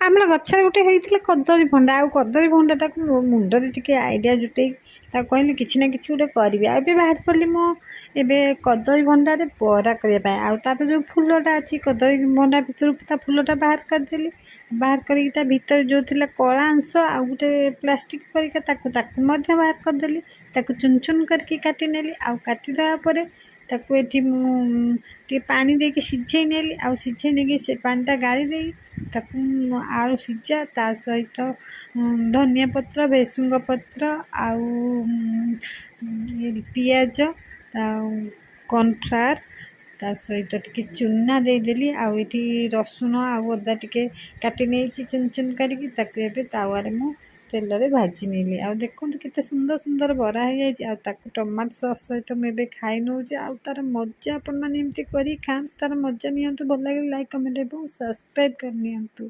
ଆମର ଗଛରେ ଗୋଟେ ହେଇଥିଲା କଦଳୀ ଭଣ୍ଡା, ଆଉ କଦଳୀ ଭଣ୍ଡାଟାକୁ ମୋ ମୁଣ୍ଡରେ ଟିକେ ଆଇଡ଼ିଆ ଜୁଟେଇ ତାକୁ କହିଲି କିଛି ନା କିଛି ଗୋଟେ କରିବି। ଆଉ ଏବେ ବାହାରି ପଡ଼ିଲି ମୁଁ ଏବେ କଦଳୀ ଭଣ୍ଡାରେ ବରା କରିବା ପାଇଁ। ଆଉ ତାର ଯେଉଁ ଫୁଲଟା ଅଛି କଦଳୀ ଭଣ୍ଡା ଭିତରୁ ତା ଫୁଲଟା ବାହାର କରିଦେଲି। ବାହାର କରିକି ତା ଭିତରେ ଯେଉଁ ଥିଲା କଳା ଅଂଶ ଆଉ ଗୋଟେ ପ୍ଲାଷ୍ଟିକ୍ ପରିକା ତାକୁ ମଧ୍ୟ ବାହାର କରିଦେଲି। ତାକୁ ଚୁନ ଚୁନ କରିକି କାଟିନେଲି। ଆଉ କାଟିଦେବା ପରେ ତାକୁ ଏଠି ମୁଁ ଟିକେ ପାଣି ଦେଇକି ସିଝେଇ ନେଲି। ଆଉ ସିଝେଇ ନେଇକି ସେ ପାଣିଟା ଗାଳି ଦେଇ ତାକୁ ଆଳୁ ସିଝା ତା ସହିତ ଧନିଆ ପତ୍ର, ଭେସୁଙ୍ଗ ପତ୍ର ଆଉ ପିଆଜ ଆଉ କର୍ଣ୍ଣଫ୍ଲାୱାର ତା ସହିତ ଟିକେ ଚୁନା ଦେଇଦେଲି। ଆଉ ଏଠି ରସୁଣ ଆଉ ଅଦା ଟିକେ କାଟି ନେଇଛି ଚୁନ ଚୁନ କରିକି। ତାକୁ ଏବେ ତାୱାରେ ମୁଁ ତେଲରେ ଭାଜି ନେଲି। ଆଉ ଦେଖନ୍ତୁ କେତେ ସୁନ୍ଦର ସୁନ୍ଦର ବରା ହେଇଯାଇଛି। ଆଉ ତାକୁ ଟମାଟୋ ସସ୍ ସହିତ ମୁଁ ଏବେ ଖାଇ ନେଉଛି। ଆଉ ତା'ର ମଜା ଆପଣମାନେ ଏମିତି କରିକି ଖାଆନ୍ତୁ, ତା'ର ମଜା ନିଅନ୍ତୁ। ଭଲ ଲାଗିଲେ ଲାଇକ୍, କମେଣ୍ଟ ଏବଂ ସବସ୍କ୍ରାଇବ୍ କରି ନିଅନ୍ତୁ।